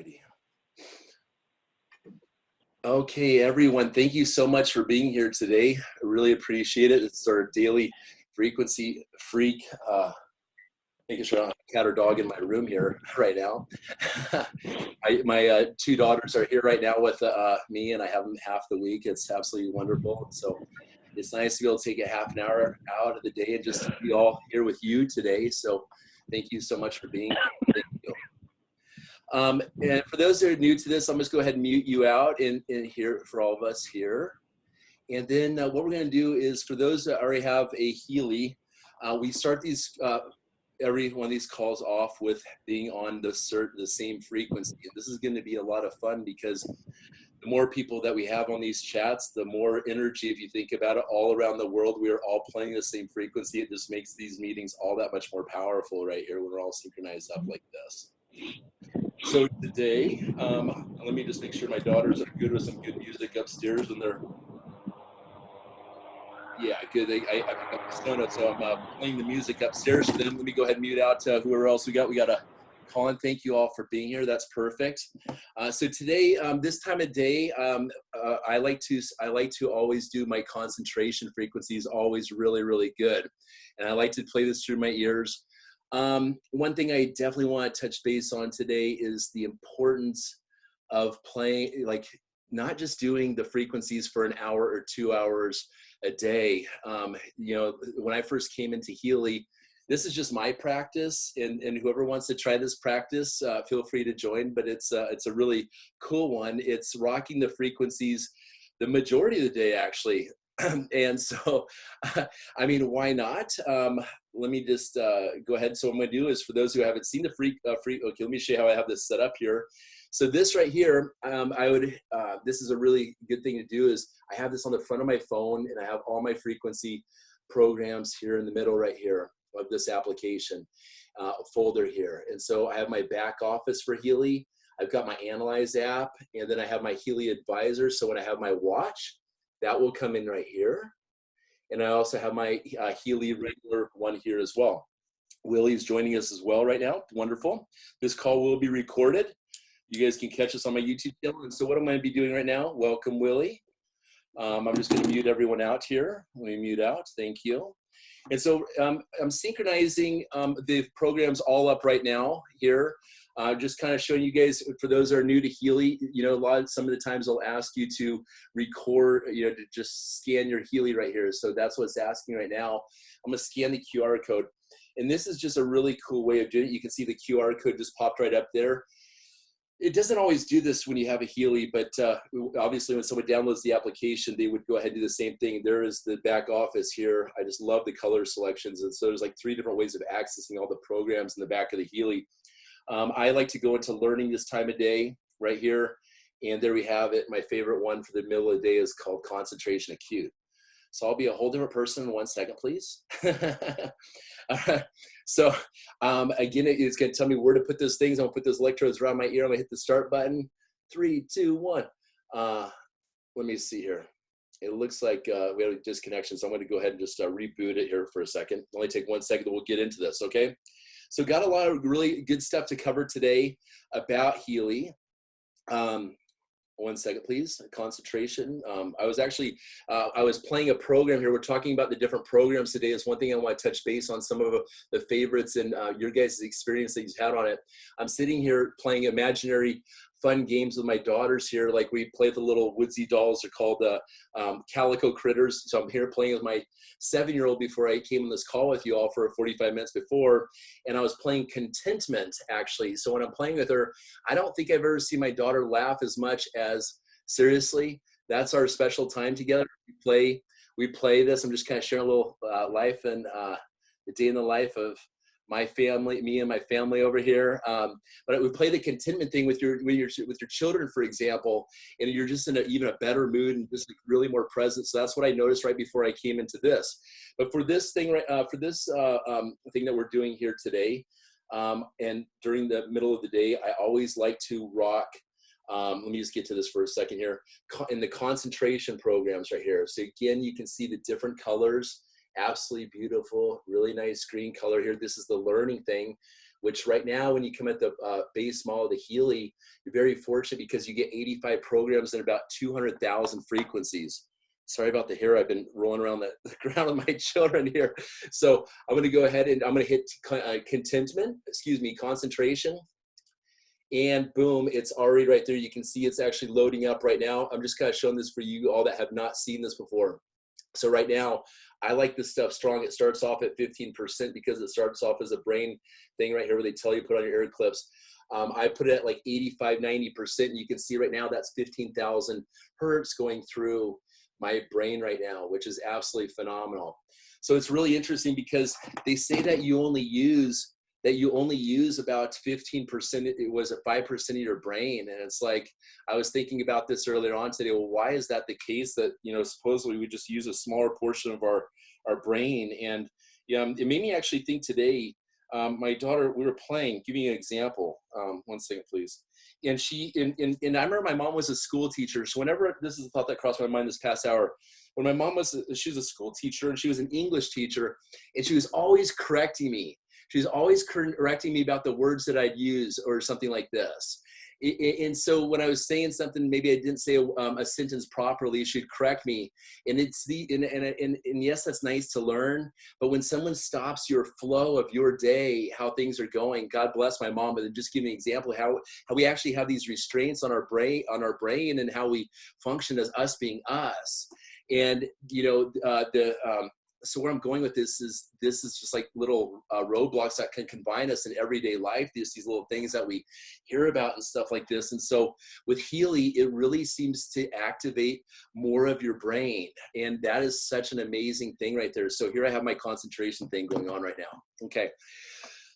righty. Okay, everyone, thank you so much for being here today. I really appreciate it. It's our daily frequency freak. Making sure I don't have a cat or dog in my room here right now. My two daughters are here right now with me, and I have them half the week. It's absolutely wonderful. So it's nice to be able to take a half an hour out of the day and just be all here with you today. So thank you so much for being here. Thank you. And for those that are new to this, I'm just go ahead and mute you out in here for all of us here. And then what we're going to do is, for those that already have a Healy, we start these every one of these calls off with being on the same frequency. And this is going to be a lot of fun because the more people that we have on these chats, the more energy, if you think about it, all around the world, we are all playing the same frequency. It just makes these meetings all that much more powerful right here when we're all synchronized up like this. So today, let me just make sure my daughters are good with some good music upstairs when they're, yeah, good. I picked up the Sonos, so I'm playing the music upstairs for them. Let me go ahead and mute out whoever else we got. We got a Colin. Thank you all for being here. That's perfect. So today, this time of day, I like to always do my concentration frequencies always really, really good, and I like to play this through my ears. One thing I definitely want to touch base on today is the importance of playing, like not just doing the frequencies for an hour or 2 hours a day. You know, when I first came into Healy, this is just my practice, and whoever wants to try this practice, feel free to join, but it's a really cool one. It's rocking the frequencies the majority of the day, actually. And so, I mean, why not? Let me just go ahead. So what I'm going to do is, for those who haven't seen the okay, let me show you how I have this set up here. So this right here, this is a really good thing to do, is I have this on the front of my phone, and I have all my frequency programs here in the middle right here of this application folder here. And so I have my back office for Healy. I've got my Analyze app, and then I have my Healy Advisor. So when I have my watch, that will come in right here. And I also have my Healy regular one here as well. Willie's joining us as well right now. Wonderful. This call will be recorded. You guys can catch us on my YouTube channel. And so what I'm going to be doing right now, welcome Willie. I'm just going to mute everyone out here. Let me mute out. Thank you. And so I'm synchronizing the programs all up right now here. Just kind of showing you guys, for those that are new to Healy, you know, some of the times they'll ask you to record, you know, to just scan your Healy right here. So that's what it's asking right now. I'm going to scan the QR code. And this is just a really cool way of doing it. You can see the QR code just popped right up there. It doesn't always do this when you have a Healy, but obviously when someone downloads the application, they would go ahead and do the same thing. There is the back office here. I just love the color selections. And so there's like 3 different ways of accessing all the programs in the back of the Healy. I like to go into learning this time of day right here. And there we have it. My favorite one for the middle of the day is called Concentration Acute. So I'll be a whole different person in 1 second, please. All right. So again, it's going to tell me where to put those things. I'm going to put those electrodes around my ear. I'm going to hit the start button. 3, 2, 1. Let me see here. It looks like we have a disconnection. So I'm going to go ahead and just reboot it here for a second. It'll only take 1 second, we'll get into this, okay? So got a lot of really good stuff to cover today about Healy. 1 second, please. Concentration. I was playing a program here. We're talking about the different programs today. Is one thing I want to touch base on, some of the favorites and your guys' experience that you've had on it. I'm sitting here playing imaginary fun games with my daughters here. Like we play the little woodsy dolls. They're called calico critters. So I'm here playing with my 7-year-old before I came on this call with you all for 45 minutes before. And I was playing contentment, actually. So when I'm playing with her, I don't think I've ever seen my daughter laugh as much as, seriously, that's our special time together. We play this. I'm just kind of sharing a little life and the day in the life of my family, me and my family over here. But we play the contentment thing with your children, for example, and you're just in even a better mood and just like really more present. So that's what I noticed right before I came into this. But for this thing, thing that we're doing here today, and during the middle of the day, I always like to rock. Let me just get to this for a second here. In the concentration programs right here. So again, you can see the different colors. Absolutely beautiful, really nice green color here. This is the learning thing. which right now, when you come at the base model of the Healy, you're very fortunate because you get 85 programs and about 200,000 frequencies. Sorry about the hair. I've been rolling around the ground with my children here. So I'm going to go ahead and I'm going to hit concentration. And boom, it's already right there. You can see it's actually loading up right now. I'm just kind of showing this for you all that have not seen this before. So right now, I like this stuff strong. It starts off at 15% because it starts off as a brain thing right here where they tell you put on your ear clips. I put it at like 85, 90%. And you can see right now that's 15,000 hertz going through my brain right now, which is absolutely phenomenal. So it's really interesting because they say that you only use about 15%, it was at 5% of your brain. And it's like, I was thinking about this earlier on today. Well, why is that the case that, you know, supposedly we just use a smaller portion of our brain? And it made me actually think today, my daughter, we were playing, give me an example. 1 second, please. And and I remember my mom was a school teacher. So whenever, this is a thought that crossed my mind this past hour, when my mom she was a school teacher and she was an English teacher, and she was always correcting me. She was always correcting me about the words that I'd use or something like this. And so when I was saying something, maybe I didn't say a sentence properly, she'd correct me. And and yes, that's nice to learn. But when someone stops your flow of your day, how things are going, God bless my mom, but just give me an example of how we actually have these restraints on our brain and how we function as us being us. And, so where I'm going with this is just like little roadblocks that can combine us in everyday life. These little things that we hear about and stuff like this. And so with Healy, it really seems to activate more of your brain. And that is such an amazing thing right there. So here I have my concentration thing going on right now. Okay.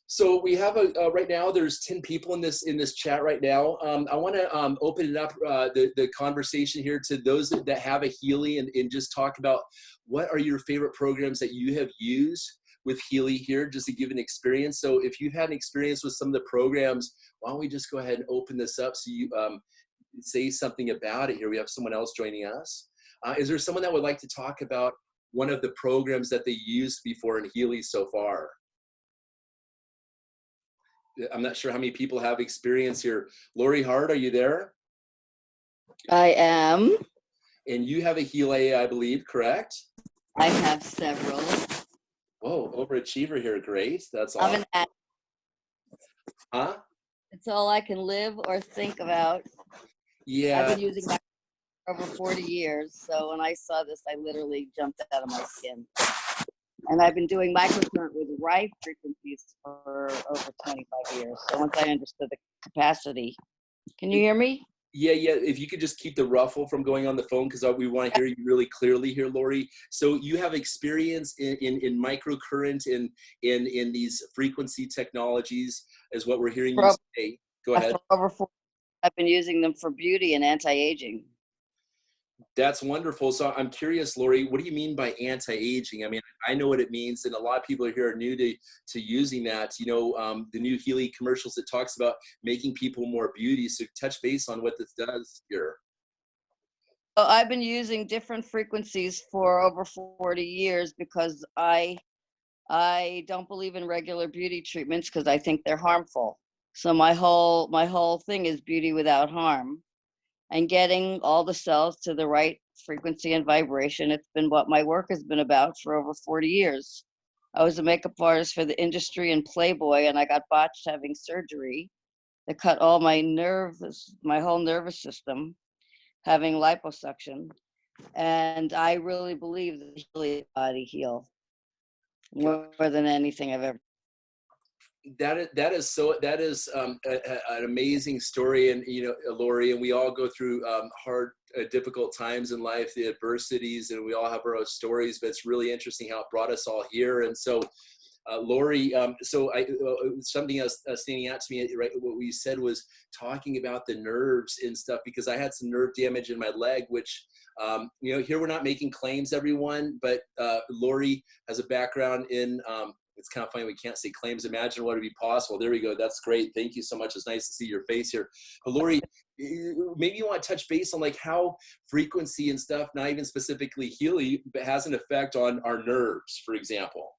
So we have right now, there's 10 people in this chat right now. I want to open it up, the conversation here to those that have a Healy and just talk about what are your favorite programs that you have used with Healy here, just to give an experience. So if you've had an experience with some of the programs, why don't we just go ahead and open this up so you say something about it here. We have someone else joining us. Is there someone that would like to talk about one of the programs that they used before in Healy so far? I'm not sure how many people have experience here. Lori Hart, are you there? I am. And you have a Healy, I believe, correct? I have several. Whoa, overachiever here. Great. That's awesome. Huh? It's all I can live or think about. Yeah. I've been using my for over 40 years. So when I saw this, I literally jumped out of my skin. And I've been doing microcurrent with Rye frequencies for over 25 years. So once I understood the capacity, can you hear me? Yeah. If you could just keep the ruffle from going on the phone, because we want to hear you really clearly here, Lori. So you have experience in microcurrent and in these frequency technologies, is what we're hearing you say. Go ahead. For over 40 years, I've been using them for beauty and anti-aging. That's wonderful. So I'm curious, Lori, what do you mean by anti-aging? I mean, I know what it means, and a lot of people here are new to using that. You know, the new Healy commercials that talks about making people more beauty. So touch base on what this does here. Well, I've been using different frequencies for over 40 years because I don't believe in regular beauty treatments because I think they're harmful. So my whole thing is beauty without harm. And getting all the cells to the right frequency and vibration. It's been what my work has been about for over 40 years. I was a makeup artist for the industry and Playboy, and I got botched having surgery that cut all my my whole nervous system, having liposuction. And I really believe that the body heal more than anything I've ever. That is an amazing story. And Lori, and we all go through hard difficult times in life, the adversities, and we all have our own stories, but it's really interesting how it brought us all here. And so Lori, something else standing out to me, right? What we said was talking about the nerves and stuff, because I had some nerve damage in my leg, which here we're not making claims, everyone, but Lori has a background in it's kind of funny, we can't say claims. Imagine what would be possible. There we go. That's great. Thank you so much. It's nice to see your face here. But Lori, maybe you want to touch base on like how frequency and stuff, not even specifically Healy, but has an effect on our nerves, for example.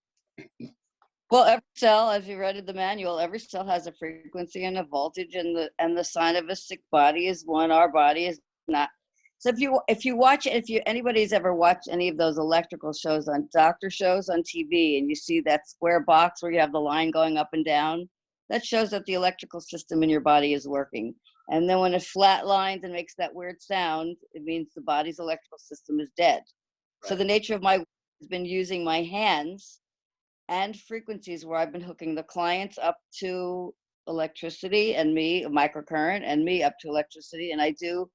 Well, every cell, as you read in the manual, every cell has a frequency and a voltage, and the sign of a sick body is one. Our body is not. So if anybody's ever watched any of those electrical shows on doctor shows on TV, and you see that square box where you have the line going up and down, that shows that the electrical system in your body is working. And then when it flatlines and makes that weird sound, it means the body's electrical system is dead. So Right. the nature of my work has been using my hands and frequencies where I've been hooking the clients up to electricity and me, a microcurrent, and me up to electricity. And I do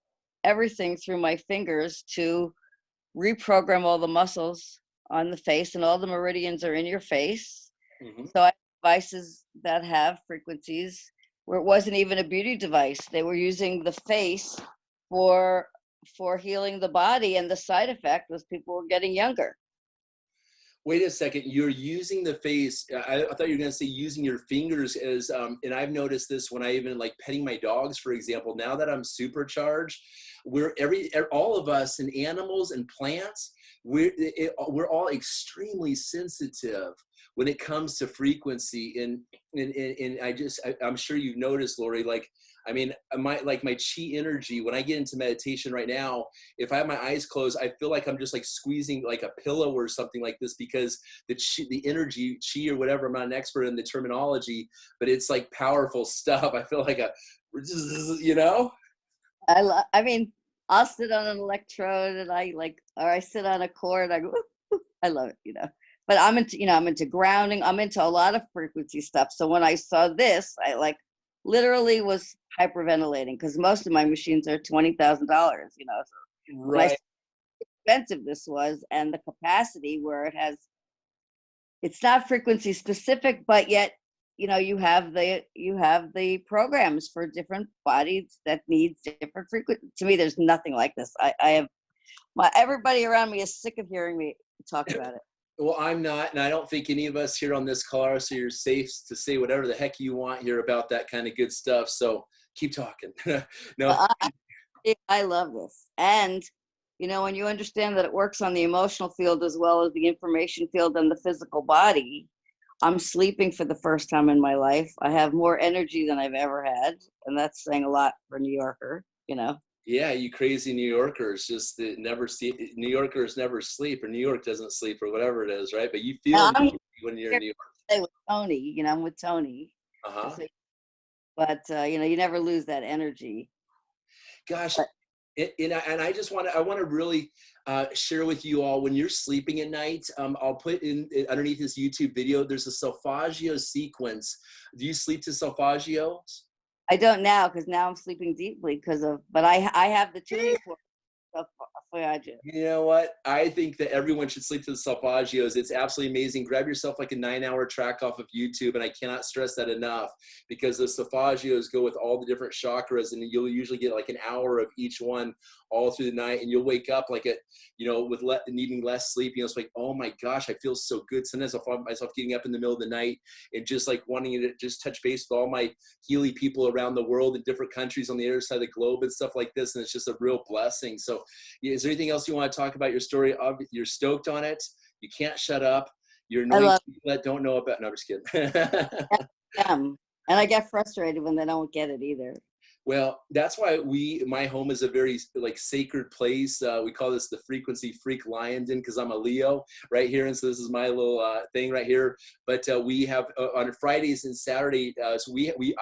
everything through my fingers to reprogram all the muscles on the face, and all the meridians are in your face. Hmm. So I have devices that have frequencies where it wasn't even a beauty device. They were using the face for healing the body, and the side effect was people were getting younger. Wait a second, you're using the face. I thought you were going to say using your fingers as, and I've noticed this when I even like petting my dogs, for example. Now that I'm supercharged, all of us and animals and plants, we're all extremely sensitive when it comes to frequency. And I'm sure you've noticed, Lori, like, I mean, my chi energy, when I get into meditation right now, if I have my eyes closed, I feel like I'm just like squeezing like a pillow or something like this, because the energy, chi or whatever, I'm not an expert in the terminology, but it's like powerful stuff. I feel like you know? I mean, I'll sit on an electrode and or I sit on a cord. I go, I love it, But I'm into grounding. I'm into a lot of frequency stuff. So when I saw this, I literally was hyperventilating, because most of my machines are $20,000. So when I saw Right. how expensive this was, and the capacity where it's not frequency specific, but yet you have the programs for different bodies that needs different frequency. To me, there's nothing like this. I have everybody around me is sick of hearing me talk about it. Well, I'm not, and I don't think any of us here on this call are, so you're safe to say whatever the heck you want here about that kind of good stuff. So keep talking. No. I love this. And when you understand that it works on the emotional field as well as the information field and the physical body, I'm sleeping for the first time in my life. I have more energy than I've ever had, and that's saying a lot for a New Yorker. Yeah, you crazy New Yorkers, just that never see, New Yorkers never sleep, or New York doesn't sleep, or whatever it is, right? But you feel Now, I'm when you're in here New York. today with Tony. I'm with Tony. Uh-huh. So, but you never lose that energy. Gosh, But and I just I want to really share with you all, when you're sleeping at night, I'll put in underneath this YouTube video, there's a solfeggio sequence. Do you sleep to solfeggio? I don't now, because now I'm sleeping deeply but I have the tuning fork of Voyager. You know what? I think that everyone should sleep to the solfeggios. It's absolutely amazing. Grab yourself like a 9-hour track off of YouTube, and I cannot stress that enough, because the solfeggios go with all the different chakras, and you'll usually get like an hour of each one all through the night, and you'll wake up like with needing less sleep. It's like, oh my gosh, I feel so good. Sometimes I'll find myself getting up in the middle of the night and just like wanting to just touch base with all my Healy people around the world in different countries on the other side of the globe and stuff like this, and it's just a real blessing. So is there anything else you want to talk about your story? You're stoked on it. You can't shut up. You're annoying people that don't know about. No, I'm just kidding. And I get frustrated when they don't get it either. Well, that's why my home is a very like sacred place. We call this the Frequency Freak Lion Den, because I'm a Leo right here. And so this is my little thing right here. But we have on Fridays and Saturday, so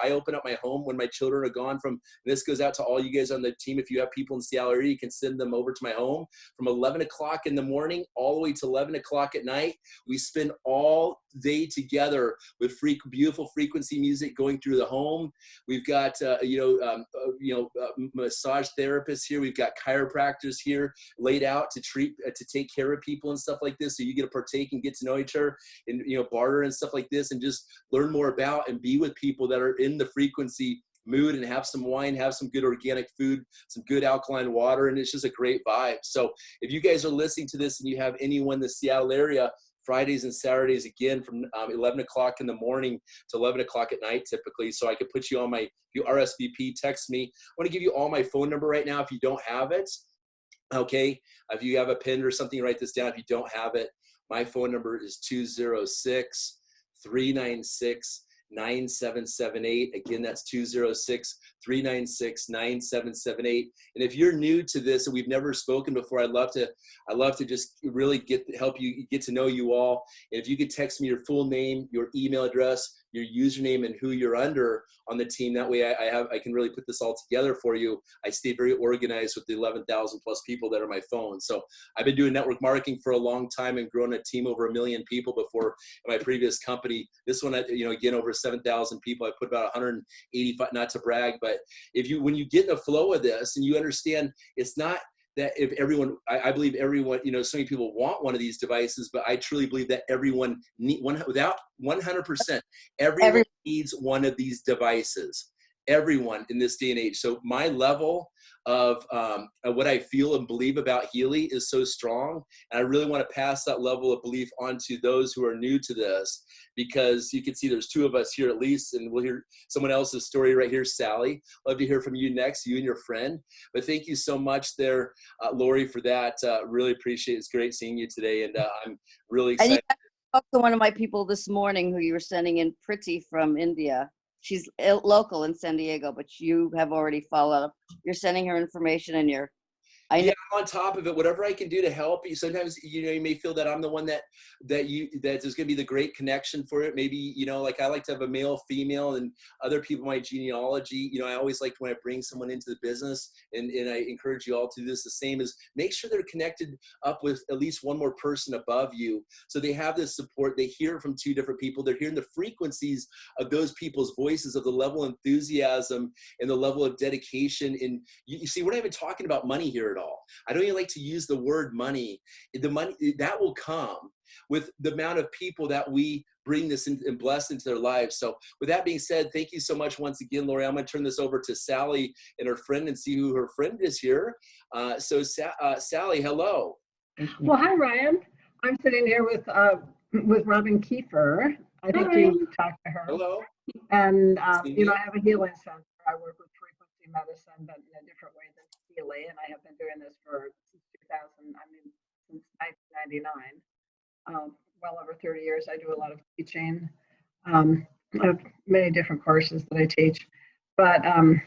I open up my home when my children are gone. This goes out to all you guys on the team. If you have people in Seattle area, you can send them over to my home from 11 o'clock in the morning all the way to 11 o'clock at night. We spend all day together with beautiful frequency music going through the home. We've got, massage therapists here. We've got chiropractors here laid out to take care of people and stuff like this. So you get to partake and get to know each other, and barter and stuff like this, and just learn more about and be with people that are in the frequency mood, and have some wine, have some good organic food, some good alkaline water, and it's just a great vibe. So if you guys are listening to this and you have anyone in the Seattle area, Fridays and Saturdays, again, from 11 o'clock in the morning to 11 o'clock at night, typically. So I could put you on if you RSVP, text me. I want to give you all my phone number right now if you don't have it. Okay. If you have a pen or something, write this down. If you don't have it, my phone number is 206 206-396-9778. Again, that's 206-396-9778. And if you're new to this and we've never spoken before, I'd love to just really help you get to know you all. And if you could text me your full name, your email address, your username, and who you're under on the team. That way I can really put this all together for you. I stay very organized with the 11,000 plus people that are my phone. So I've been doing network marketing for a long time and grown a team over 1 million people before in my previous company. This one, again, over 7,000 people. I put about 185, not to brag, but when you get in the flow of this and you understand it's not that if everyone, I believe everyone, so many people want one of these devices, but I truly believe that everyone without 100%, everyone needs one of these devices. Everyone in this day and age. So my level of what I feel and believe about Healy is so strong, and I really want to pass that level of belief on to those who are new to this, because you can see there's 2 of us here at least, and we'll hear someone else's story right here. Sally, love to hear from you next, you and your friend. But thank you so much there, Lori, for that. Really appreciate it. It's great seeing you today, and I'm really excited. And you talked to one of my people this morning who you were sending in, Priti from India. She's local in San Diego, but you have already followed up. You're sending her information, and yeah, I'm on top of it. Whatever I can do to help you. Sometimes, you may feel that I'm the one that there's going to be the great connection for it. Maybe, like I like to have a male, female, and other people, my genealogy. I always like when I bring someone into the business, and I encourage you all to do this the same, is make sure they're connected up with at least one more person above you. So they have this support. They hear from 2 different people. They're hearing the frequencies of those people's voices, of the level of enthusiasm and the level of dedication. And you see, we're not even talking about money here at all. I don't even like to use the word money. The money that will come with the amount of people that we bring this in and bless into their lives. So with that being said, thank you so much once again, Lori. I'm going to turn this over to Sally and her friend and see who her friend is here. Sally, hello. Well, hi, Ryan. I'm sitting here with Robin Kiefer. I think you talked to her. Hello. And, I have a healing center. I work with frequency medicine, but in a different way than Healy. And I have been doing this since 1999. Well over 30 years. I do a lot of teaching. I have many different courses that I teach. But I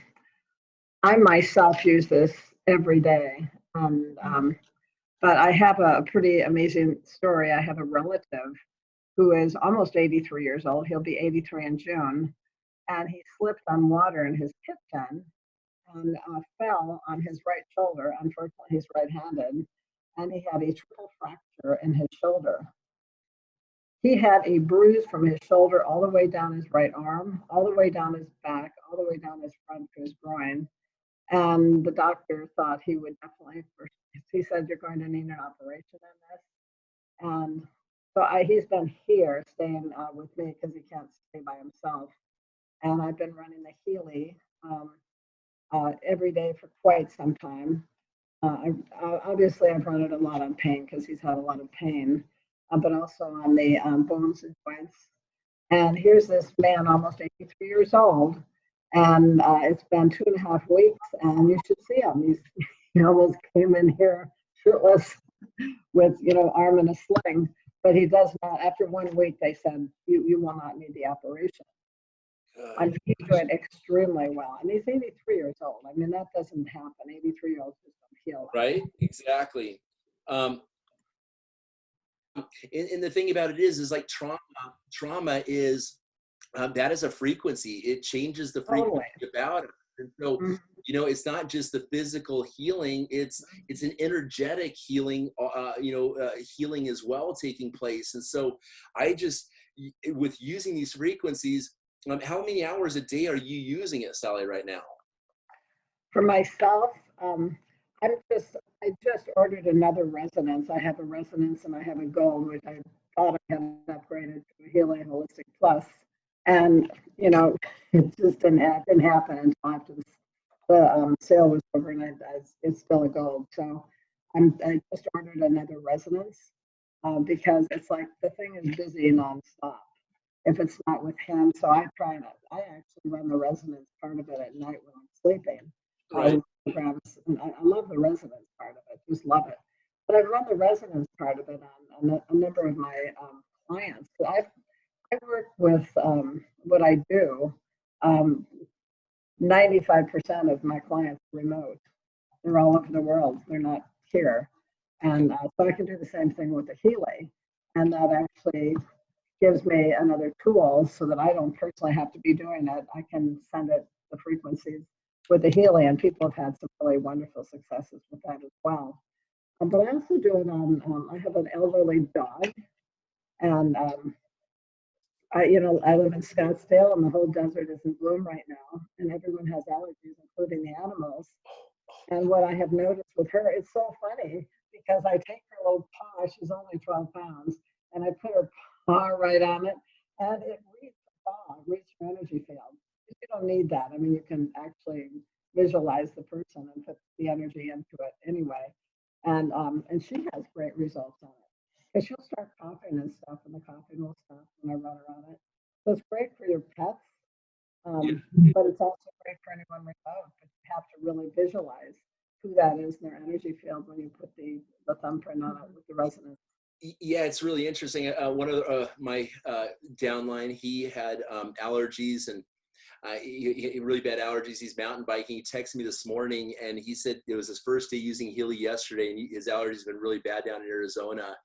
myself use this every day. But I have a pretty amazing story. I have a relative who is almost 83 years old. He'll be 83 in June. And he slipped on water in his kitchen and fell on his right shoulder. Unfortunately, he's right-handed. And he had a triple fracture in his shoulder. He had a bruise from his shoulder all the way down his right arm, all the way down his back, all the way down his front to his groin. And the doctor thought he would definitely, he said, you're going to need an operation on this. And so he's been here staying with me because he can't stay by himself. And I've been running the Healy every day for quite some time. Obviously, I've run it a lot on pain because he's had a lot of pain, but also on the bones and joints. And here's this man, almost 83 years old, and it's been 2.5 weeks, and you should see him. He almost came in here shirtless with, arm in a sling, but he does not. After 1 week, they said, you will not need the operation. And he's doing extremely well. And he's 83 years old. I mean, that doesn't happen. 83-year-olds just don't heal. Right? Exactly. And the thing about it is like trauma is, that is a frequency. It changes the frequency about it. And so, it's not just the physical healing, it's an energetic healing, healing as well taking place. And so with using these frequencies, how many hours a day are you using it, Sally, right now? For myself, I just ordered another resonance. I have a resonance and I have a gold, which I thought I had upgraded to a Healy Holistic Plus. And, it just didn't happen until after the sale was over, and it's still a gold. So I just ordered another resonance because it's like the thing is busy nonstop if it's not with him. So I actually run the resonance part of it at night when I'm sleeping. Right. I love the resonance part of it, just love it. But I've run the resonance part of it on a number of my clients. I work 95% of my clients are remote. They're all over the world. They're not here. And so I can do the same thing with the Healy. And that actually gives me another tool so that I don't personally have to be doing it. I can send it the frequencies with the Healy, and people have had some really wonderful successes with that as well. But I also do it on, I have an elderly dog, and I live in Scottsdale, and the whole desert is in bloom right now, and everyone has allergies, including the animals. And what I have noticed with her, it's so funny because I take her little paw, she's only 12 pounds, and I put her paw right on it, and it reads the paw, reads her energy field. You don't need that. I mean, you can actually visualize the person and put the energy into it anyway. And she has great results on it. Because she'll start coughing and stuff, and the coughing will stop when I run her on it. So it's great for your pets, but it's also great for anyone remote. But you have to really visualize who that is in their energy field when you put the thumbprint on it with the resonance. Yeah, it's really interesting. One of my downline, he had allergies and he really bad allergies. He's mountain biking. He texted me this morning and he said it was his first day using Healy yesterday, and his allergies have been really bad down in Arizona.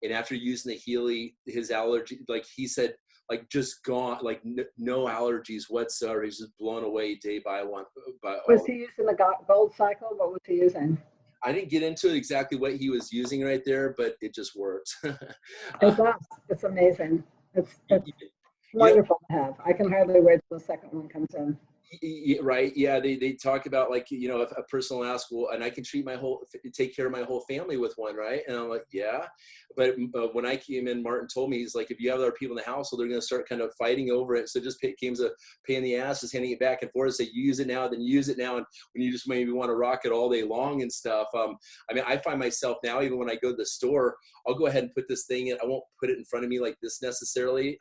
And after using the Healy, his allergy, like he said, like just gone, like no allergies whatsoever. He's just blown away day by one. Was he using the gold cycle? What was he using? I didn't get into exactly what he was using right there, but it just works. It does. It's amazing. It's wonderful to have. I can hardly wait till the second one comes in. Right. Yeah. They talk about, like, if a person will ask, well, and I can take care of my whole family with one. Right. And I'm like, yeah. But when I came in, Martin told me, he's like, if you have other people in the household, they're going to start kind of fighting over it. So it just became a pain in the ass, just handing it back and forth. Say, you use it now, then you use it now. And when you just maybe want to rock it all day long and stuff. I mean, I find myself now, even when I go to the store, I'll go ahead and put this thing in. I won't put it in front of me like this necessarily.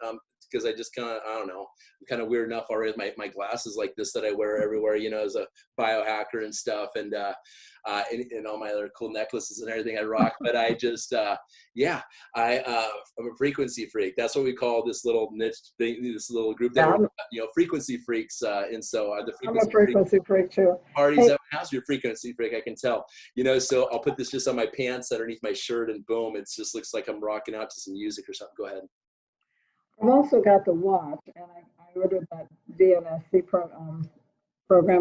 Because I just kind of, I don't know, I'm kind of weird enough already with my glasses like this that I wear everywhere, as a biohacker and stuff, and all my other cool necklaces and everything I rock. But I just, I'm a frequency freak. That's what we call this little niche thing, this little group that are, frequency freaks. And so the I'm a frequency freak too. Parties at my house, you're a frequency freak, I can tell. So I'll put this just on my pants underneath my shirt, and boom, it just looks like I'm rocking out to some music or something. Go ahead. I've also got the watch, and I ordered that DNSC program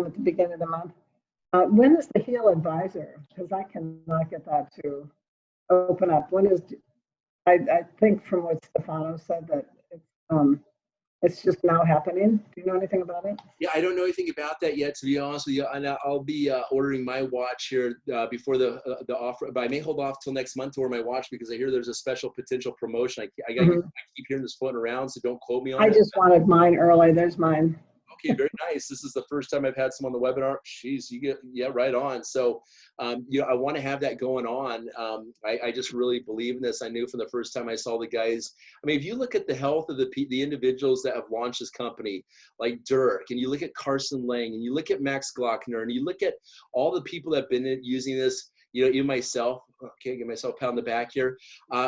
at the beginning of the month. When is the Heal Advisor? Because I cannot get that to open up. When is? I think from what Stefano said that it's just now happening. Do you know anything about it? Yeah, I don't know anything about that yet, to be honest with you. And I'll be ordering my watch here before the offer, but I may hold off till next month to order my watch because I hear there's a special potential promotion. I keep hearing this floating around, so don't quote me on it. I just wanted mine early. There's mine. Okay, very nice. This is the first time I've had someone on the webinar. Jeez, right on. So, I want to have that going on. I just really believe in this. I knew from the first time I saw the guys. I mean, if you look at the health of the individuals that have launched this company, like Dirk, and you look at Carson Lang, and you look at Max Glockner, and you look at all the people that have been using this, even myself, okay, give myself a pat on the back here.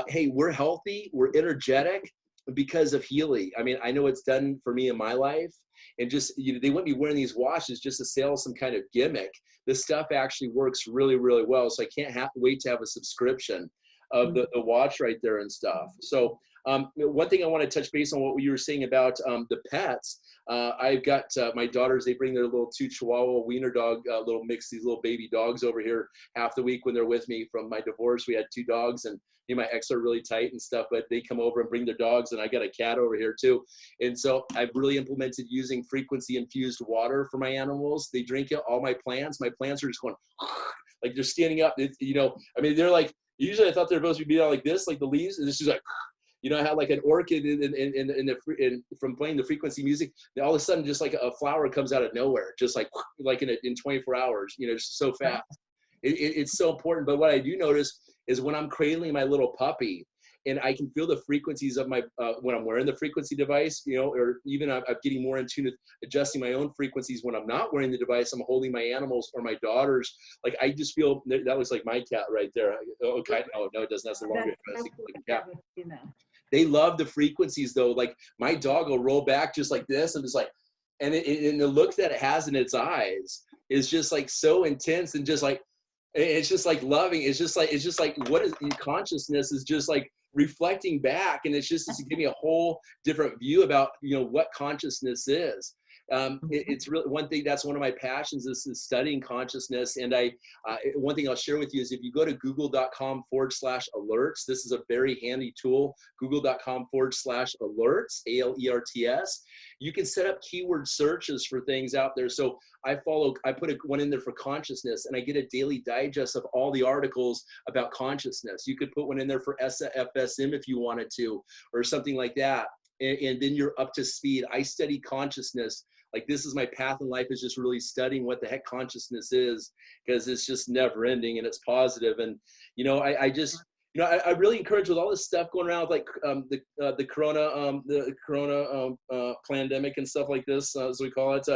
Hey, we're healthy, we're energetic because of Healy. I mean, I know it's done for me in my life. And just, they wouldn't be wearing these watches just to sell some kind of gimmick. This stuff actually works really, really well. So I can't wait to have a subscription of the watch right there and stuff. So one thing I want to touch base on what you were saying about the pets. I've got my daughters, they bring their little 2 Chihuahua wiener dog, little mix, these little baby dogs over here half the week when they're with me from my divorce. We had 2 dogs, and me and my ex are really tight and stuff, but they come over and bring their dogs, and I got a cat over here too. And so I've really implemented using frequency infused water for my animals. They drink it. All my plants are just going like they're standing up. I mean, they're like, usually I thought they're supposed to be like this, like the leaves, and it's just like, I had like an orchid from playing the frequency music. All of a sudden, just like a flower comes out of nowhere, just like in 24 hours, just so fast. It's so important. But what I do notice is when I'm cradling my little puppy, and I can feel the frequencies of my, when I'm wearing the frequency device, or even I'm getting more in tune with adjusting my own frequencies when I'm not wearing the device. I'm holding my animals or my daughters. Like, I just feel that was like my cat right there. Okay. Oh, no, it doesn't. That's the longer cat. They love the frequencies though. Like my dog will roll back just like this and just like, and and the look that it has in its eyes is just like so intense, and just like, it's just like loving. It's just like what is consciousness is just like reflecting back, and it's just to give me a whole different view about, you know, what consciousness is. It's really one thing, that's one of my passions, is studying consciousness. And one thing I'll share with you is, if you go to google.com/alerts, this is a very handy tool, google.com/alerts, ALERTS. You can set up keyword searches for things out there. So I put one in there for consciousness, and I get a daily digest of all the articles about consciousness. You could put one in there for FSM if you wanted to, or something like that. And then you're up to speed. I study consciousness. Like, this is my path in life, is just really studying what the heck consciousness is, because it's just never ending, and it's positive. And, you know, I just, you know, I really encourage, with all this stuff going around, like the corona pandemic and stuff like this, as we call it.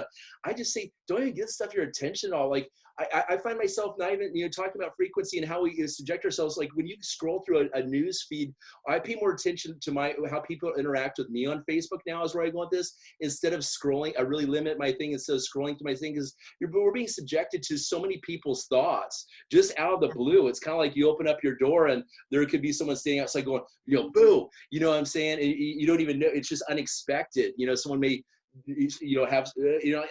I just say, don't even give stuff your attention at all. Like, I find myself not even, you know, talking about frequency and how we subject ourselves. Like, when you scroll through a news feed, I pay more attention to how people interact with me on Facebook now, is where I go with this. Instead of scrolling, I really limit my thing instead of scrolling to my thing, because we're being subjected to so many people's thoughts just out of the blue. It's kind of like you open up your door and there could be someone standing outside going, you know, boo, you know what I'm saying? And you don't even know. It's just unexpected. You know, someone may, you know, have, you know,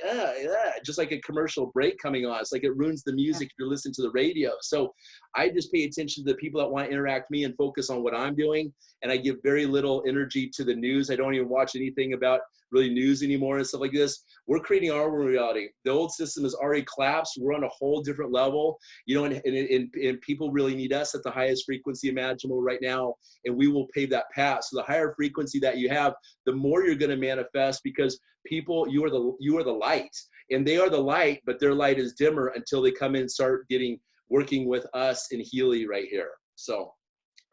just like a commercial break coming on. It's like it ruins the music if you're listening to the radio. So I just pay attention to the people that want to interact with me and focus on what I'm doing. And I give very little energy to the news. I don't even watch anything about really news anymore and stuff like this. We're creating our own reality. The old system is already collapsed. We're on a whole different level, you know, and people really need us at the highest frequency imaginable right now, and we will pave that path. So the higher frequency that you have, the more you're going to manifest, because people, you are the light, and they are the light, but their light is dimmer until they come in and start working with us in Healy right here. So,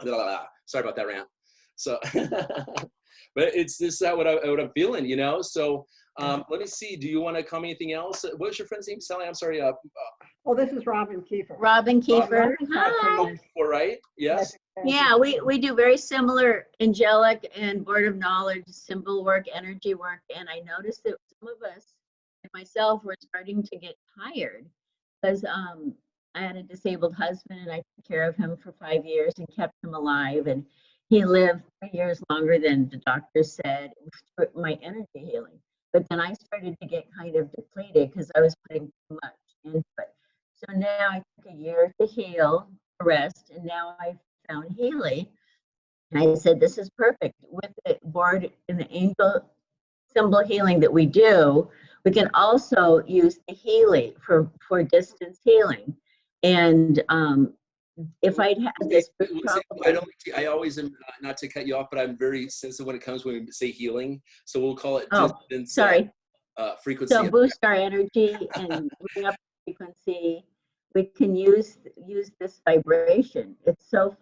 sorry about that rant. So, but it's this is what I'm feeling, you know. So let me see. Do you want to comment anything else? What's your friend's name, Sally? I'm sorry. Well, this is Robin Kiefer. Robin Kiefer. Hi. All right. Yes. Yeah, we do very similar angelic and board of knowledge, symbol work, energy work, and I noticed that some of us, and myself, were starting to get tired, because I had a disabled husband, and I took care of him for 5 years and kept him alive, and he lived 3 years longer than the doctor said, with my energy healing. But then I started to get kind of depleted because I was putting too much into it. So now I took a year to heal, rest, and now I found Healy. And I said, this is perfect. With the board and the angel symbol healing that we do, we can also use the Healy for distance healing. And if I'd had this problem, I always am, not to cut you off, but I'm very sensitive when it comes when we say healing. So we'll call it distance, sorry. Frequency. So boost our energy and bring up frequency. We can use this vibration. It's so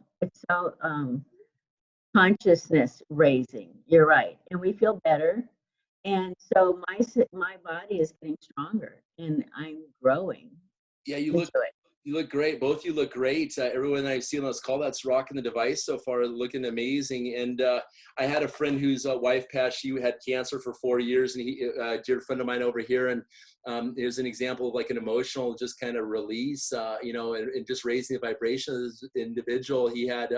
consciousness raising. You're right, and we feel better. And so my body is getting stronger, and I'm growing. Yeah, you look great. Both you look great. Everyone I've seen on this call that's rocking the device so far looking amazing. And I had a friend whose wife passed. She had cancer for 4 years, and he, a dear friend of mine over here. And it was an example of like an emotional just kind of release, you know, and just raising the vibration of this individual. He had,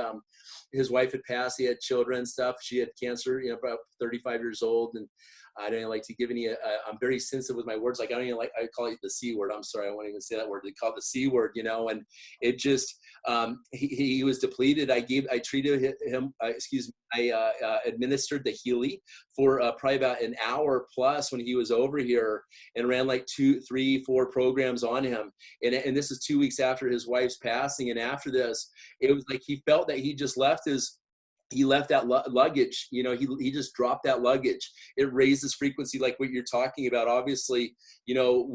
his wife had passed. He had children and stuff. She had cancer, you know, about 35 years old. And I don't even like to give any, I'm very sensitive with my words. Like, I don't even like, I call it the C word. I'm sorry, I won't even say that word. They call it the C word, you know, and it just, he was depleted. I treated him, I administered the Healy for probably about an hour plus when he was over here, and ran like 2, 3, 4 programs on him. And this is 2 weeks after his wife's passing. And after this, it was like, he felt that he just left that luggage, you know, he just dropped that luggage. It raises frequency like what you're talking about. Obviously, you know,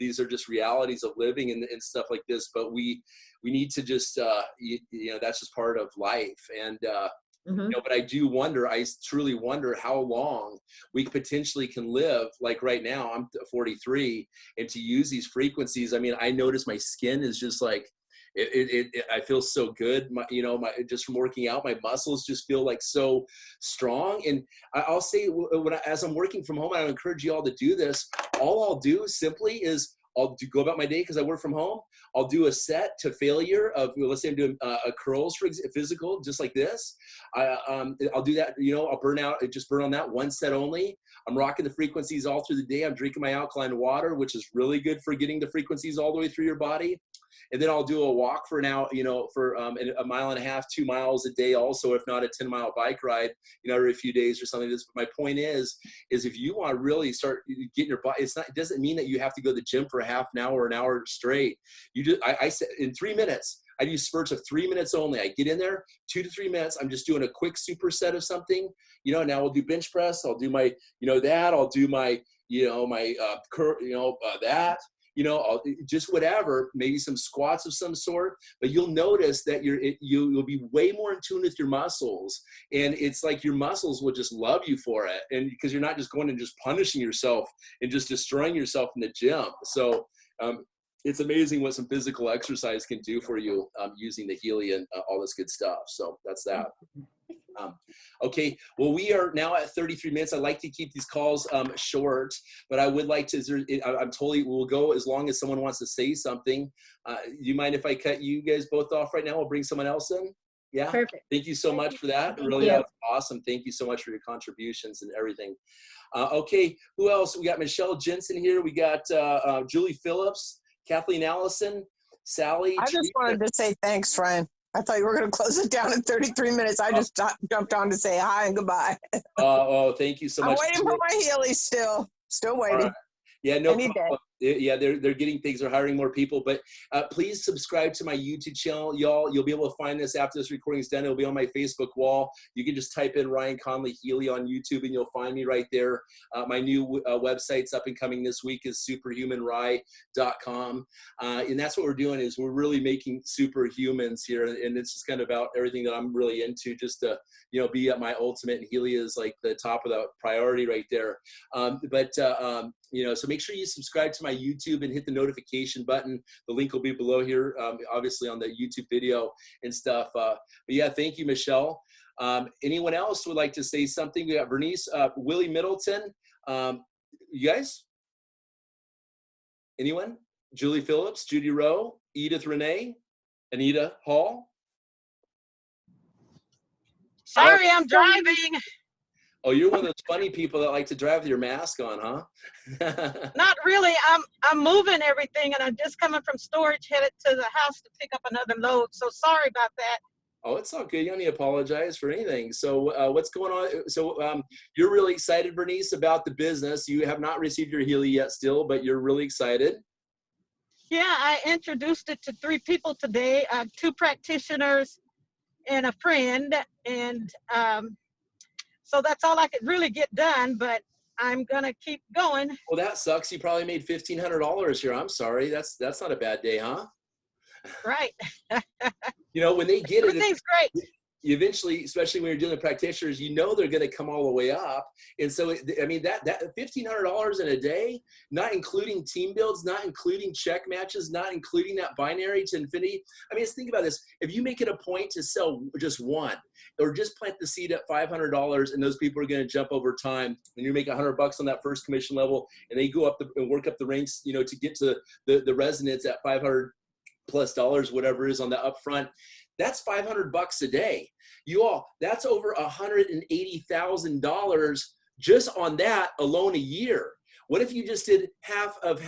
these are just realities of living and stuff like this, but we need to just, you know, that's just part of life. And, you know, but I truly wonder how long we potentially can live. Like right now, I'm 43, and to use these frequencies, I mean, I notice my skin is just like, I feel so good. Just from working out, my muscles just feel like so strong. And I'll say, as I'm working from home, I encourage you all to do this. All I'll do simply is go about my day because I work from home. I'll do a set to failure of, let's say I'm doing curls for physical, just like this. I'll do that, I'll burn on that one set only. I'm rocking the frequencies all through the day. I'm drinking my alkaline water, which is really good for getting the frequencies all the way through your body. And then I'll do a walk for for a mile and a half, 2 miles a day also, if not a 10-mile bike ride, every few days or something like this. But my point is if you want to really start getting your body, it doesn't mean that you have to go to the gym for a half an hour or an hour straight. I said in 3 minutes, I do spurts of 3 minutes only. I get in there 2 to 3 minutes. I'm just doing a quick superset of something. Now we'll do bench press. I'll do my, that. I'll do my, that. I'll just whatever, maybe some squats of some sort, but you'll notice that you'll be way more in tune with your muscles, and it's like your muscles will just love you for it, and because you're not just going and just punishing yourself and just destroying yourself in the gym. So it's amazing what some physical exercise can do for you using the Healy and all this good stuff. So that's that. Okay, well, we are now at 33 minutes. I like to keep these calls short, but I would like to, we'll go as long as someone wants to say something. Do you mind if I cut you guys both off right now? We'll bring someone else in. Yeah. Perfect. Thank you so much for that. Thank Really, you. that's awesome. Thank you so much for your contributions and everything. Okay, who else? We got Michelle Jensen here. We got Julie Phillips, Kathleen Allison, Sally. I just wanted to say thanks, Ryan. I thought you were going to close it down in 33 minutes. I just jumped on to say hi and goodbye. Thank you so much. I'm waiting for my Healy still waiting. Right. Yeah, no Any problem. Yeah, they're getting things. They're hiring more people. But please subscribe to my YouTube channel, y'all. You'll be able to find this after this recording is done. It'll be on my Facebook wall. You can just type in Ryan Conley Healy on YouTube, and you'll find me right there. My new website's up and coming this week is SuperhumanRy.com. And that's what we're doing is we're really making superhumans here. And it's just kind of about everything that I'm really into, just to be at my ultimate. And Healy is like the top of the priority right there. So make sure you subscribe to my YouTube and hit the notification button. The link will be below here, obviously on the YouTube video and stuff. But yeah, thank you, Michelle. Anyone else would like to say something? We got Bernice, Willie Middleton. You guys? Anyone? Julie Phillips, Judy Rowe, Edith Renee, Anita Hall. Sorry, I'm driving. Oh, you're one of those funny people that like to drive with your mask on, huh? Not really. I'm moving everything, and I'm just coming from storage, headed to the house to pick up another load. So sorry about that. Oh, it's all good. You don't need to apologize for anything. So what's going on? So you're really excited, Bernice, about the business. You have not received your Healy yet still, but you're really excited. Yeah, I introduced it to 3 people today, 2 practitioners and a friend. And so that's all I could really get done, but I'm going to keep going. Well, that sucks. You probably made $1,500 here. I'm sorry. That's not a bad day, huh? Right. When they get it, Everything's great. eventually, especially when you're dealing with practitioners, they're going to come all the way up. And so, I mean, that $1,500 in a day, not including team builds, not including check matches, not including that binary to infinity. I mean, just think about this. If you make it a point to sell just one, or just plant the seed at $500, and those people are going to jump over time, and you make $100 on that first commission level, and they go up and work up the ranks, to get to the resonance at $500+ whatever it is on the upfront. That's $500 a day. You all, that's over $180,000 just on that alone a year. What if you just did half of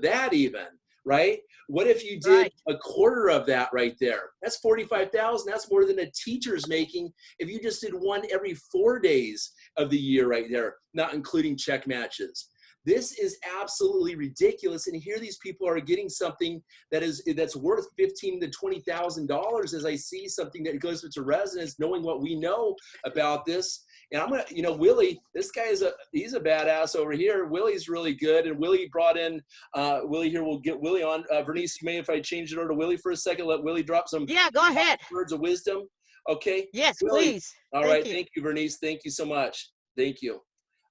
that even, right? What if you did a quarter of that right there? That's $45,000. That's more than a teacher's making if you just did one every 4 days of the year right there, not including check matches. This is absolutely ridiculous, and here these people are getting something that's worth $15,000 to $20,000. As I see something that goes into resonance, knowing what we know about this, and I'm gonna, Willie, this guy he's a badass over here. Willie's really good, and Willie brought in Willie here. We'll get Willie on. Bernice, you may if I change it over to Willie for a second, let Willie drop some Go ahead. words of wisdom. Okay. Yes, Willie. please. All right. Thank you, Bernice. Thank you so much. Thank you.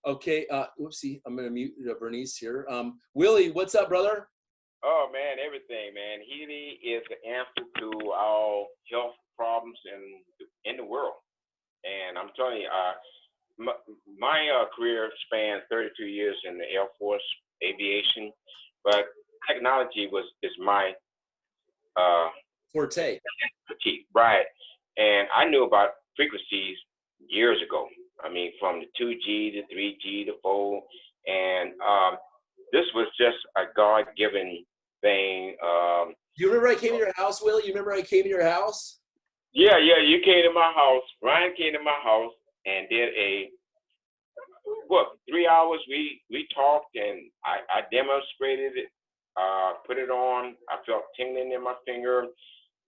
Okay, whoopsie, I'm gonna mute Bernice here. Willie, what's up, brother? Oh man, everything, man. Healy is the answer to all health problems in the world. And I'm telling you, my career spans 32 years in the Air Force, aviation, but technology is my Forte. expertise, right? And I knew about frequencies years ago. I mean, from the 2G to 3G to 4, and this was just a God-given thing. You remember I came to your house, Will? You remember I came to your house? Yeah, you came to my house. Ryan came to my house and did 3 hours. We talked and I demonstrated it, put it on. I felt tingling in my finger,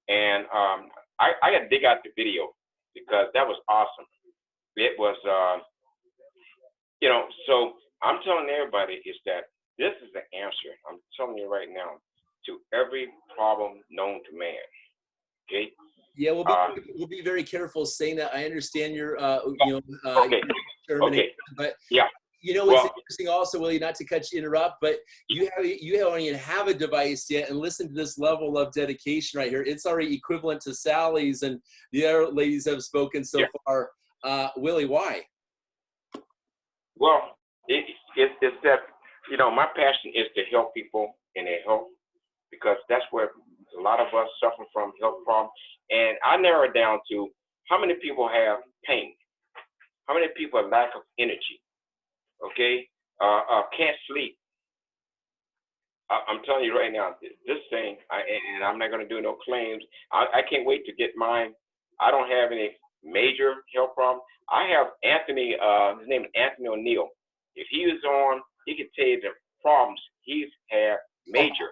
and I got to dig out the video because that was awesome. It was, so I'm telling everybody is that this is the answer. I'm telling you right now to every problem known to man. Okay. Yeah, we'll be very careful saying that. I understand your Okay. Germany, but yeah. It's interesting also, Willie, not to interrupt, but you don't even have a device yet, and listen to this level of dedication right here. It's already equivalent to Sally's, and the other ladies have spoken so far. Willie, why? Well, it's that, my passion is to help people in their health, because that's where a lot of us suffer from health problems. And I narrow it down to how many people have pain, how many people have lack of energy, okay, can't sleep. I'm telling you right now, this thing, and I'm not going to do no claims. I can't wait to get mine. I don't have any major health problems. I have Anthony, his name is Anthony O'Neill. If he was on, he could tell you the problems he's had major.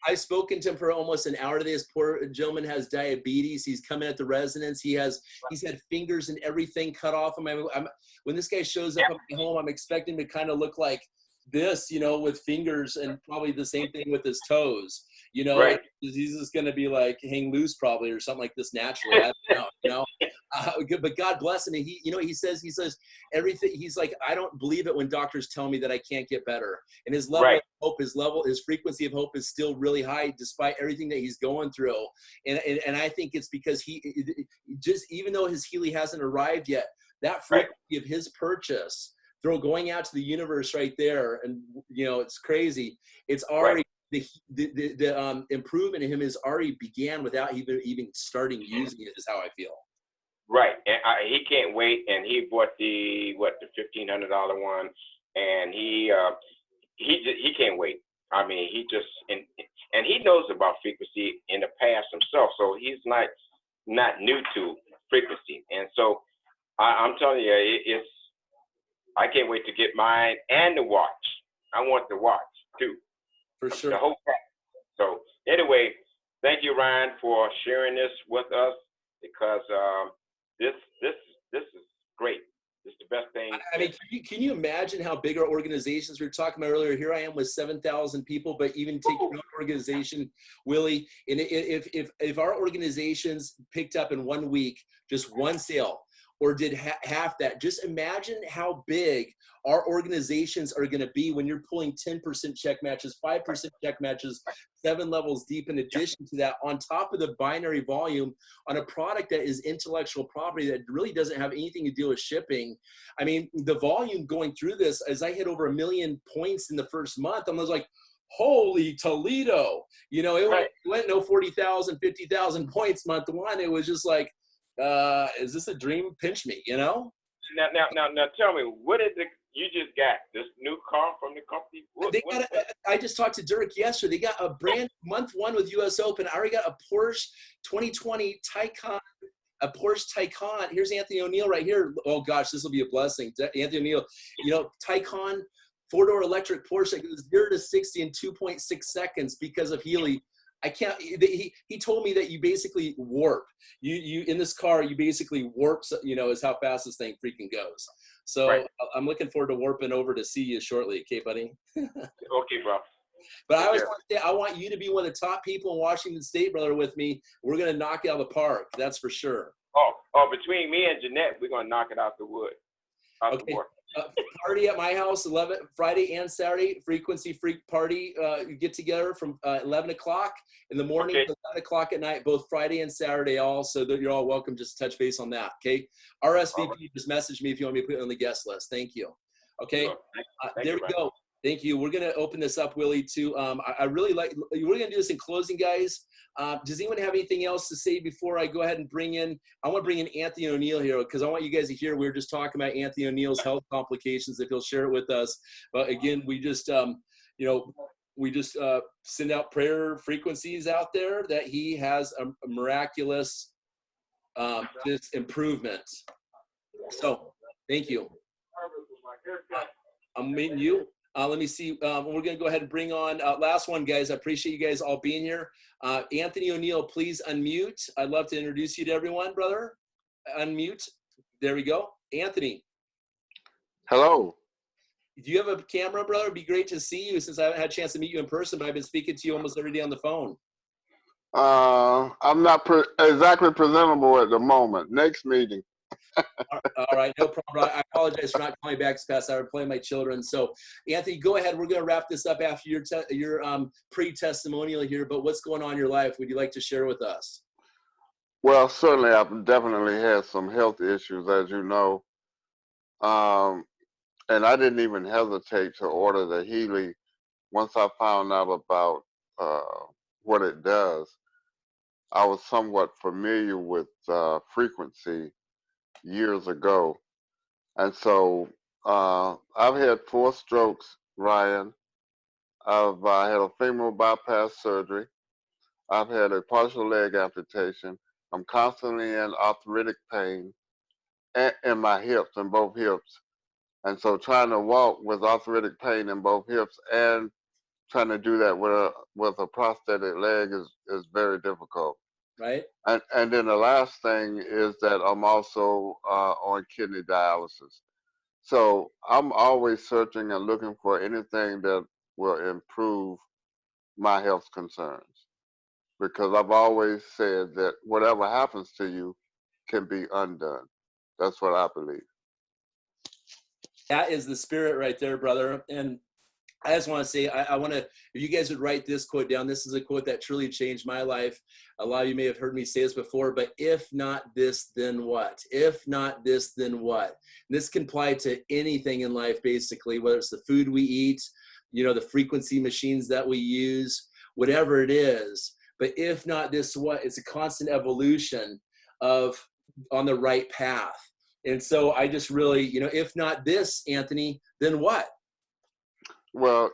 I've spoken to him for almost an hour today. This poor gentleman has diabetes. He's coming at the residence. He's had fingers and everything cut off him. When this guy shows up at my home, I'm expecting him to kind of look like this, with fingers, and probably the same thing with his toes. Right. He's just going to be like hang loose probably, or something like this naturally. I don't know, but God bless him. And he says everything. He's like, I don't believe it when doctors tell me that I can't get better. And his level of hope, his frequency of hope is still really high despite everything that he's going through. And I think it's because he just, even though his Healy hasn't arrived yet, that frequency of his purchase, going out to the universe right there, and it's crazy. It's already the improvement in him is already began without even starting using it, is how I feel. Right, and he can't wait. And he bought the $1,500 one, and he can't wait. I mean, he just and he knows about frequency in the past himself, so he's not new to frequency. And so I'm telling you, I can't wait to get mine and the watch. I want the watch too. For sure. The whole package. So anyway, thank you, Ryan, for sharing this with us, because this is great. This is the best thing. I mean, can you imagine how big our organizations, we were talking about earlier? Here I am with 7,000 people, but even take your own organization, Willie, and if our organizations picked up in 1 week just one sale, or did half that, just imagine how big our organizations are going to be when you're pulling 10% check matches, 5% check matches, 7 levels deep, in addition to that, on top of the binary volume on a product that is intellectual property that really doesn't have anything to do with shipping. I mean, the volume going through this, as I hit over 1 million points in the first month, I was like, holy Toledo. It went no 40,000, 50,000 points month one. It was just like, is this a dream? Pinch me, Now tell me, what is it you just got? This new car from the company? I just talked to Dirk yesterday. They got a brand month one with US Open. I already got a Porsche 2020 Taycan, a Porsche Taycan. Here's Anthony O'Neill right here. Oh gosh, this will be a blessing. Anthony O'Neill, Taycan 4-door electric Porsche that goes 0 to 60 in 2.6 seconds because of Healy. I can't. He told me that you basically warp. You in this car, you basically warp. Is how fast this thing freaking goes. So I'm looking forward to warping over to see you shortly. Okay, buddy. Okay, bro. But I always want to say, I want you to be one of the top people in Washington State, brother. With me, we're gonna knock it out of the park. That's for sure. Oh, between me and Jeanette, we're gonna knock it out the wood. Okay. Party at my house, 11 Friday and Saturday. Frequency Freak Party. You get together from 11 o'clock in the morning Okay. to 11 o'clock at night, both Friday and Saturday. Also, that you're all welcome. Just touch base on that. Okay. RSVP. Just message me if you want me to put it on the guest list. Thank you. Okay. Sure. Thank There you, we go. Thank you. We're going to open this up, Willie, to, I really like, we're going to do this in closing, guys. Does anyone have anything else to say before I go ahead and I want to bring in Anthony O'Neill here because I want you guys to hear, we were just talking about Anthony O'Neill's health complications, if he'll share it with us. But again, we just, send out prayer frequencies out there that he has a miraculous just improvement. So thank you. I'm meeting you. Let me see. We're going to go ahead and bring on last one, guys. I appreciate you guys all being here. Anthony O'Neill, please unmute. I'd love to introduce you to everyone, brother. Unmute. There we go. Anthony. Hello. Do you have a camera, brother? It'd be great to see you since I haven't had a chance to meet you in person, but I've been speaking to you almost every day on the phone. I'm not exactly presentable at the moment. Next meeting. All right, no problem. I apologize for not calling back as fast. I was playing my children. So, Anthony, go ahead. We're going to wrap this up after your pre-testimonial here. But what's going on in your life? Would you like to share with us? Well, certainly, I've definitely had some health issues, as you know. And I didn't even hesitate to order the Healy once I found out about what it does. I was somewhat familiar with frequency years ago. And so I've had 4 strokes, Ryan. I've had a femoral bypass surgery. I've had a partial leg amputation. I'm constantly in arthritic pain in my hips, in both hips. And so trying to walk with arthritic pain in both hips and trying to do that with a prosthetic leg is very difficult. Right. And then the last thing is that I'm also on kidney dialysis. So I'm always searching and looking for anything that will improve my health concerns. Because I've always said that whatever happens to you can be undone. That's what I believe. That is the spirit right there, brother. And I just want to say, I want to, if you guys would write this quote down, this is a quote that truly changed my life. A lot of you may have heard me say this before, but if not this, then what? If not this, then what? And this can apply to anything in life, basically, whether it's the food we eat, the frequency machines that we use, whatever it is. But if not this, what? It's a constant evolution of on the right path. And so I just really, if not this, Anthony, then what? Well,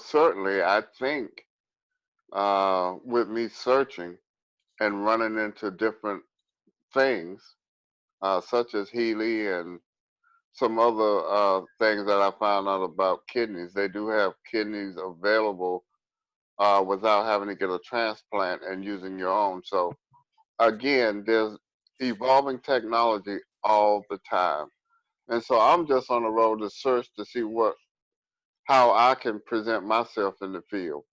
certainly I think with me searching and running into different things, such as Healy and some other things that I found out about kidneys, they do have kidneys available without having to get a transplant and using your own. So again, there's evolving technology all the time. And so I'm just on the road to search to see how I can present myself in the field.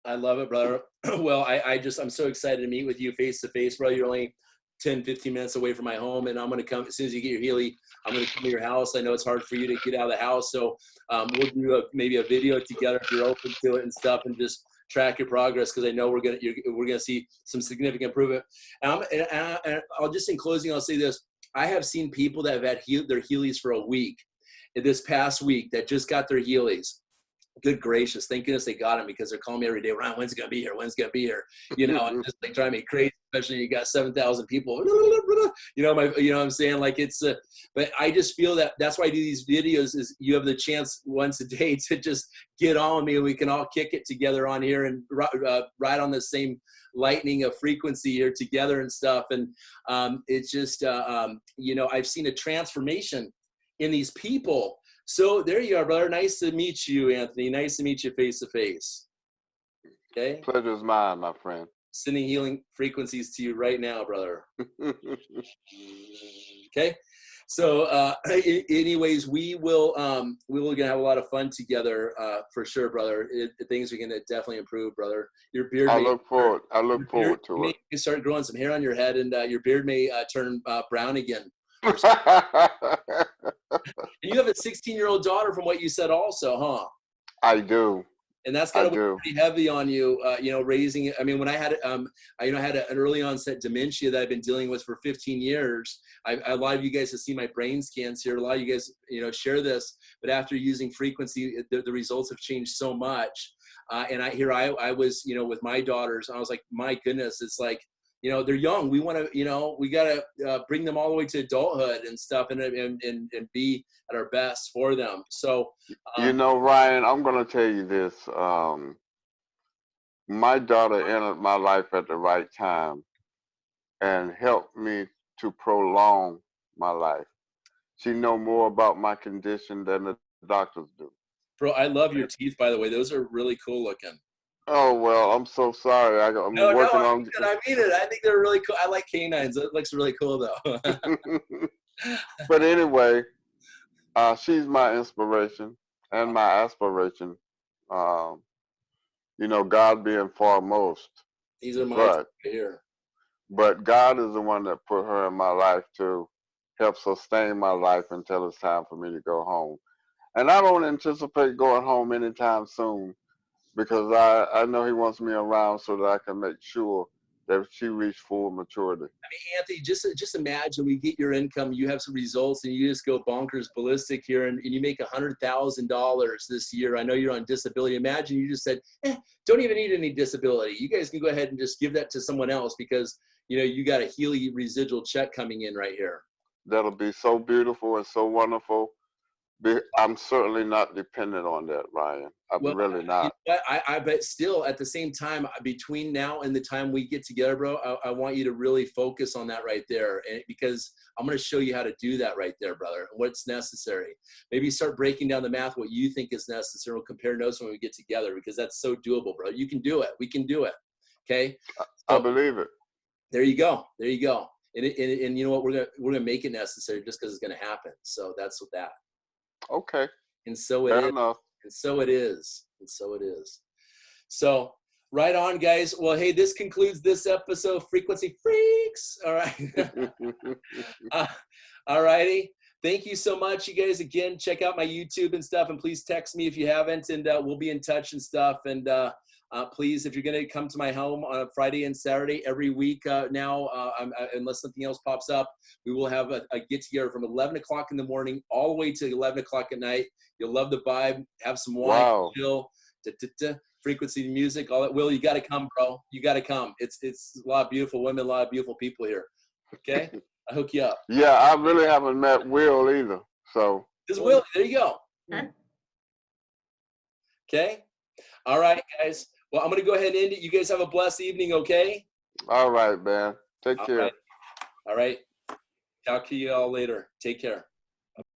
I love it, brother. Well, I'm so excited to meet with you face to face, brother. You're only 10, 15 minutes away from my home, and I'm going to come as soon as you get your Healy. I'm going to come to your house. I know it's hard for you to get out of the house, so we'll do maybe a video together if you're open to it and stuff, and just track your progress, because I know we're gonna see some significant improvement. And I'll just, in closing, I'll say this: I have seen people that have had their Healys for a week, this past week, that just got their Healys. Good gracious, thank goodness they got them, because they're calling me every day, Ryan, when's it gonna be here? When's it gonna be here? And just like driving me crazy, especially you got 7,000 people. What I'm saying? Like it's, but I just feel that's why I do these videos, is you have the chance once a day to just get on with me, and we can all kick it together on here and ride on the same lightning of frequency here together and stuff. And it's just, I've seen a transformation in these people. So there you are, brother. Nice to meet you, Anthony. Nice to meet you face to face. Okay. Pleasure's mine, my friend. Sending healing frequencies to you right now, brother. Okay. So, anyways, we will gonna have a lot of fun together for sure, brother. Things are gonna definitely improve, brother. Your beard. I look forward to it. You start growing some hair on your head, and your beard may turn brown again. You have a 16-year-old daughter from what you said also, huh? I do. And that's I got to be do. pretty heavy on you, raising it. I mean, when I had, I had an early onset dementia that I've been dealing with for 15 years. A lot of you guys have seen my brain scans here. A lot of you guys, share this, but after using frequency, the results have changed so much. And I was, with my daughters, I was like, my goodness, it's like, they're young. We want to, we got to bring them all the way to adulthood and stuff and be at our best for them. So, Ryan, I'm going to tell you this. My daughter entered my life at the right time and helped me to prolong my life. She know more about my condition than the doctors do. Bro, I love your teeth, by the way. Those are really cool looking. Oh, well, I'm so sorry. I'm working on. I mean it. I think they're really cool. I like canines. It looks really cool, though. But anyway, she's my inspiration and my aspiration. God being foremost. These are my here. But God is the one that put her in my life to help sustain my life until it's time for me to go home. And I don't anticipate going home anytime soon, because I know he wants me around so that I can make sure that she reached full maturity. I mean, Anthony, just imagine we get your income, you have some results, and you just go bonkers ballistic here, and you make $100,000 this year. I know you're on disability. Imagine you just said, don't even need any disability. You guys can go ahead and just give that to someone else because, you got a Healy residual check coming in right here. That'll be so beautiful and so wonderful. I'm certainly not dependent on that, Ryan. I'm really not. I bet still at the same time, between now and the time we get together, bro, I want you to really focus on that right there. And because I'm going to show you how to do that right there, brother, what's necessary. Maybe start breaking down the math, what you think is necessary. We'll compare notes when we get together because that's so doable, bro. You can do it. We can do it. Okay. I believe it. There you go. There you go. And you know what? We're gonna make it necessary just because it's gonna happen. So that's what that. Okay. And so it Fair is. enough. And so it is. And so it is. So right on, guys. Well, hey, this concludes this episode of Frequency Freaks. All right. All righty. Thank you so much, you guys. Again, check out my YouTube and stuff, and please text me if you haven't, and we'll be in touch and stuff. And please, if you're going to come to my home on a Friday and Saturday every week now, unless something else pops up, we will have a get-together from 11 o'clock in the morning all the way to 11 o'clock at night. You'll love the vibe. Have some wine, chill, frequency music, all that. Will, you got to come, bro. You got to come. It's a lot of beautiful women, a lot of beautiful people here. Okay? I'll hook you up. Yeah, I really haven't met Will either. So. This is Will. There you go. Okay? All right, guys. Well, I'm going to go ahead and end it. You guys have a blessed evening, okay? All right, man. Take care. All right. Talk to you all later. Take care.